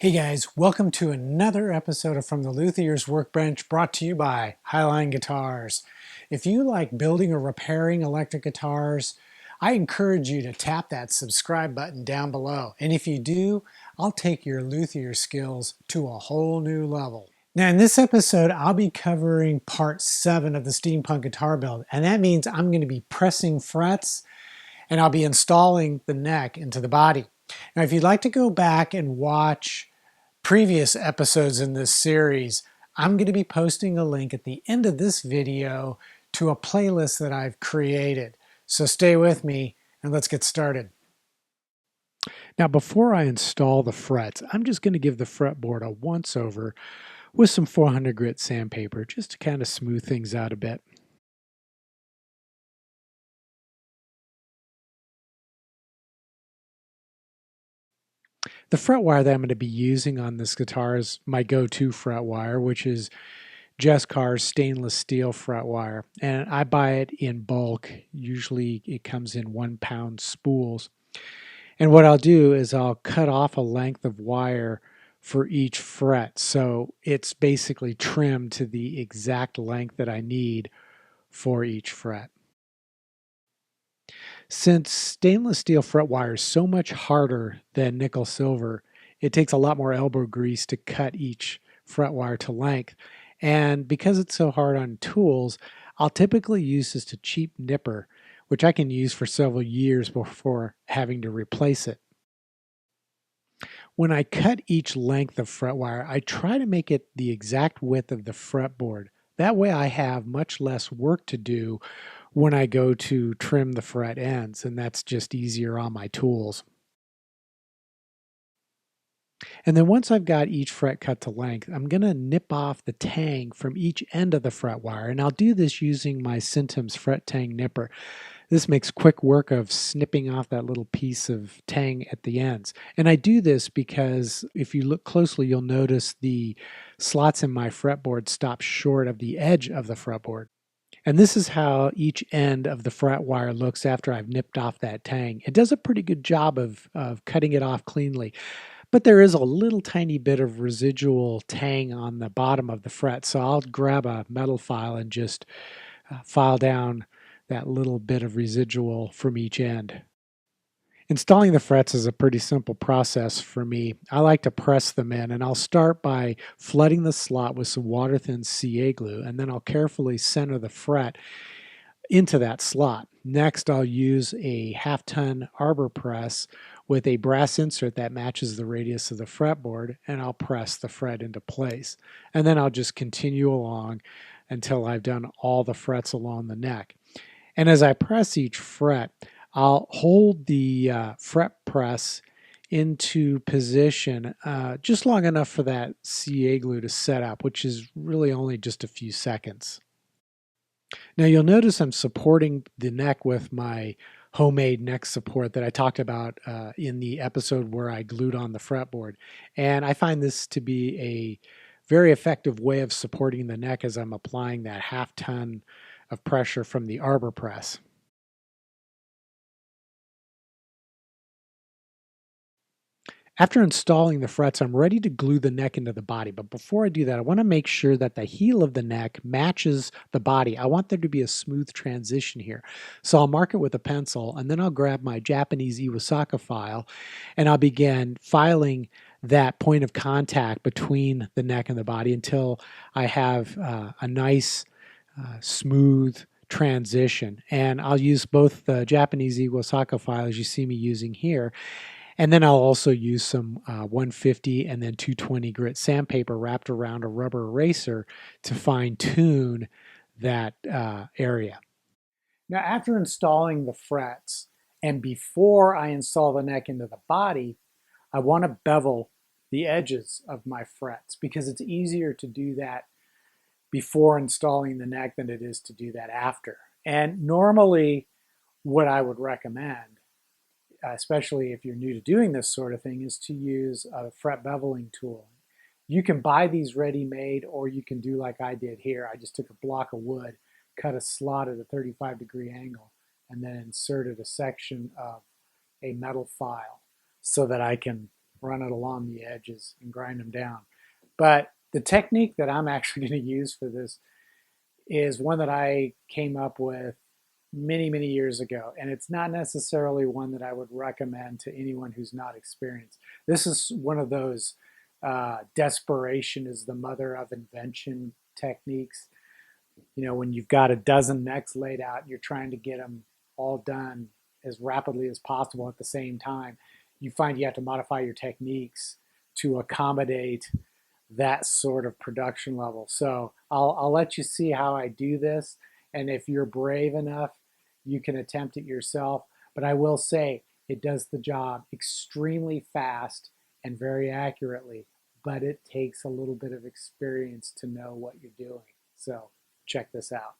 Hey guys, welcome to another episode of From the Luthier's Workbench, brought to you by Highline Guitars. If you like building or repairing electric guitars, I encourage you to tap that subscribe button down below. And if you do, I'll take your luthier skills to a whole new level. Now in this episode, I'll be covering part 7 of the Steampunk guitar build. And that means I'm going to be pressing frets and I'll be installing the neck into the body. Now if you'd like to go back and watch previous episodes in this series, I'm going to be posting a link at the end of this video to a playlist that I've created. So stay with me and let's get started. Now before I install the frets, I'm just going to give the fretboard a once over with some 400 grit sandpaper just to kind of smooth things out a bit. The fret wire that I'm going to be using on this guitar is my go-to fret wire, which is Just Car's stainless steel fret wire. And I buy it in bulk. Usually it comes in 1 pound spools. And what I'll do is I'll cut off a length of wire for each fret. So it's basically trimmed to the exact length that I need for each fret. Since stainless steel fret wire is so much harder than nickel silver, it takes a lot more elbow grease to cut each fret wire to length. And because it's so hard on tools, I'll typically use just a cheap nipper, which I can use for several years before having to replace it. When I cut each length of fret wire, I try to make it the exact width of the fretboard. That way I have much less work to do when I go to trim the fret ends, and that's just easier on my tools. And then once I've got each fret cut to length, I'm going to nip off the tang from each end of the fret wire, and I'll do this using my Centum's fret tang nipper. This makes quick work of snipping off that little piece of tang at the ends. And I do this because if you look closely, you'll notice the slots in my fretboard stop short of the edge of the fretboard. And this is how each end of the fret wire looks after I've nipped off that tang. It does a pretty good job of cutting it off cleanly, but there is a little tiny bit of residual tang on the bottom of the fret. So I'll grab a metal file and just file down that little bit of residual from each end. Installing the frets is a pretty simple process for me. I like to press them in, and I'll start by flooding the slot with some water-thin CA glue, and then I'll carefully center the fret into that slot. Next, I'll use a half-ton arbor press with a brass insert that matches the radius of the fretboard, and I'll press the fret into place. And then I'll just continue along until I've done all the frets along the neck. And as I press each fret, I'll hold the fret press into position just long enough for that CA glue to set up, which is really only just a few seconds. Now you'll notice I'm supporting the neck with my homemade neck support that I talked about in the episode where I glued on the fretboard. And I find this to be a very effective way of supporting the neck as I'm applying that half ton of pressure from the arbor press. After installing the frets, I'm ready to glue the neck into the body. But before I do that, I want to make sure that the heel of the neck matches the body. I want there to be a smooth transition here. So I'll mark it with a pencil, and then I'll grab my Japanese Iwasaka file, and I'll begin filing that point of contact between the neck and the body until I have a nice, smooth transition. And I'll use both the Japanese Iwasaka file as you see me using here, and then I'll also use some 150 and then 220 grit sandpaper wrapped around a rubber eraser to fine tune that area. Now after installing the frets and before I install the neck into the body, I want to bevel the edges of my frets because it's easier to do that before installing the neck than it is to do that after. And normally what I would recommend, especially if you're new to doing this sort of thing, is to use a fret beveling tool. You can buy these ready-made, or you can do like I did here. I just took a block of wood, cut a slot at a 35-degree angle, and then inserted a section of a metal file so that I can run it along the edges and grind them down. But the technique that I'm actually going to use for this is one that I came up with many years ago, and it's not necessarily one that I would recommend to anyone who's not experienced. This is one of those desperation is the mother of invention techniques. You know, when you've got a dozen necks laid out, you're trying to get them all done as rapidly as possible at the same time. You find you have to modify your techniques to accommodate that sort of production level. So I'll let you see how I do this. And if you're brave enough, you can attempt it yourself. But I will say it does the job extremely fast and very accurately. But it takes a little bit of experience to know what you're doing. So check this out.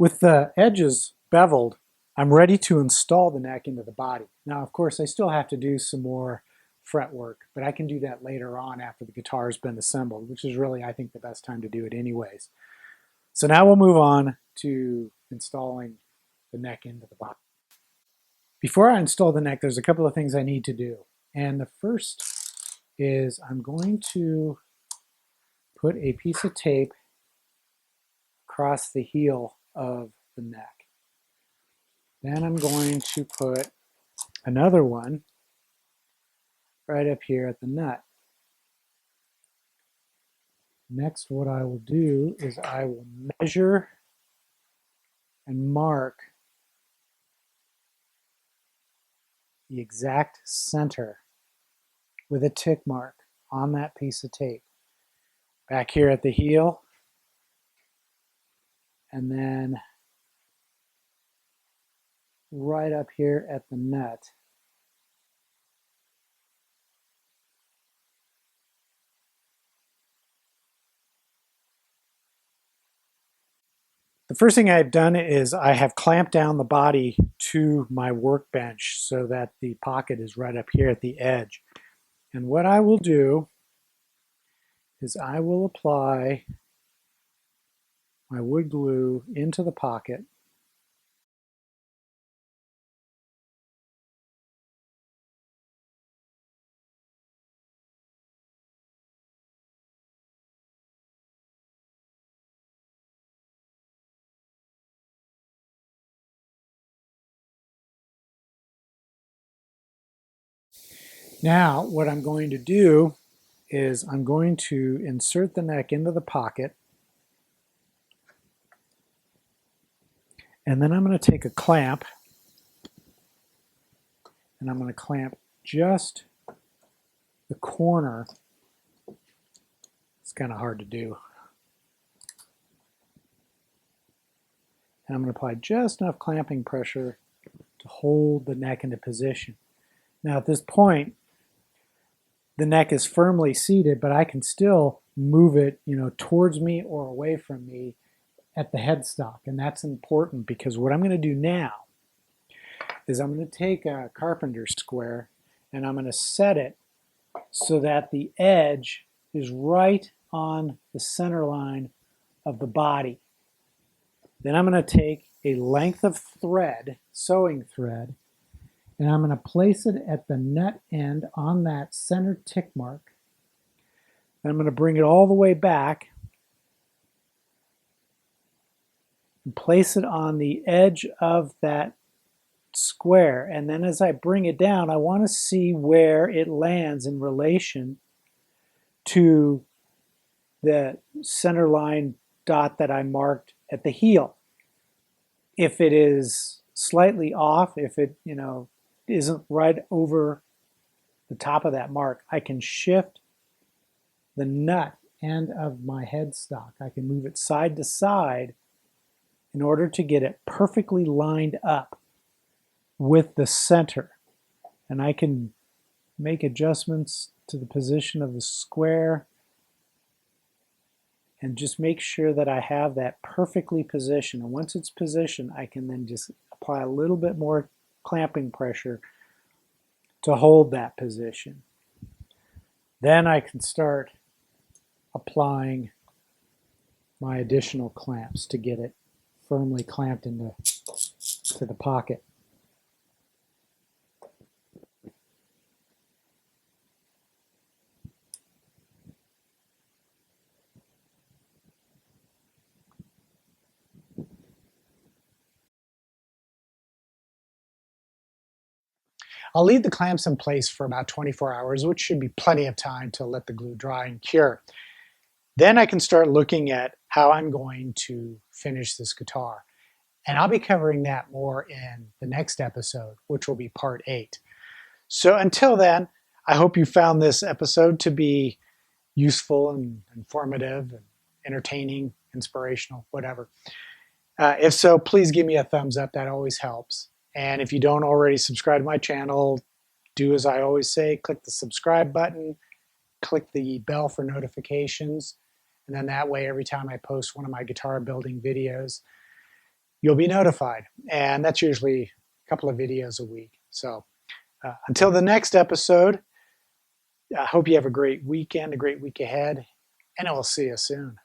With the edges beveled, I'm ready to install the neck into the body. Now, of course, I still have to do some more fret work, but I can do that later on after the guitar has been assembled, which is really, I think, the best time to do it anyways. So now we'll move on to installing the neck into the body. Before I install the neck, there's a couple of things I need to do. And the first is I'm going to put a piece of tape across the heel of the neck. Then I'm going to put another one right up here at the nut. Next, what I will do is I will measure and mark the exact center with a tick mark on that piece of tape. Back here at the heel, and then right up here at the nut. The first thing I've done is I have clamped down the body to my workbench so that the pocket is right up here at the edge. And what I will do is I will apply my wood glue into the pocket. Now, what I'm going to do is I'm going to insert the neck into the pocket, and then I'm going to take a clamp, and I'm going to clamp just the corner. It's kind of hard to do. And I'm going to apply just enough clamping pressure to hold the neck into position. Now at this point, the neck is firmly seated, but I can still move it, towards me or away from me at the headstock. And that's important because what I'm going to do now is I'm going to take a carpenter square and I'm going to set it so that the edge is right on the center line of the body. Then I'm going to take a length of thread, sewing thread, and I'm going to place it at the nut end on that center tick mark. And I'm going to bring it all the way back and place it on the edge of that square. And then as I bring it down, I want to see where it lands in relation to the center line dot that I marked at the heel. If it is slightly off, if it, isn't right over the top of that mark, I can shift the nut end of my headstock. I can move it side to side in order to get it perfectly lined up with the center. And I can make adjustments to the position of the square and just make sure that I have that perfectly positioned. And once it's positioned, I can then just apply a little bit more clamping pressure to hold that position. Then I can start applying my additional clamps to get it firmly clamped into the pocket. I'll leave the clamps in place for about 24 hours, which should be plenty of time to let the glue dry and cure. Then I can start looking at how I'm going to finish this guitar. And I'll be covering that more in the next episode, which will be part 8. So until then, I hope you found this episode to be useful and informative and entertaining, inspirational, whatever. If so, please give me a thumbs up. That always helps. And if you don't already subscribe to my channel, do as I always say, click the subscribe button, click the bell for notifications, and then that way every time I post one of my guitar building videos, you'll be notified. And that's usually a couple of videos a week. So until the next episode, I hope you have a great weekend, a great week ahead, and I will see you soon.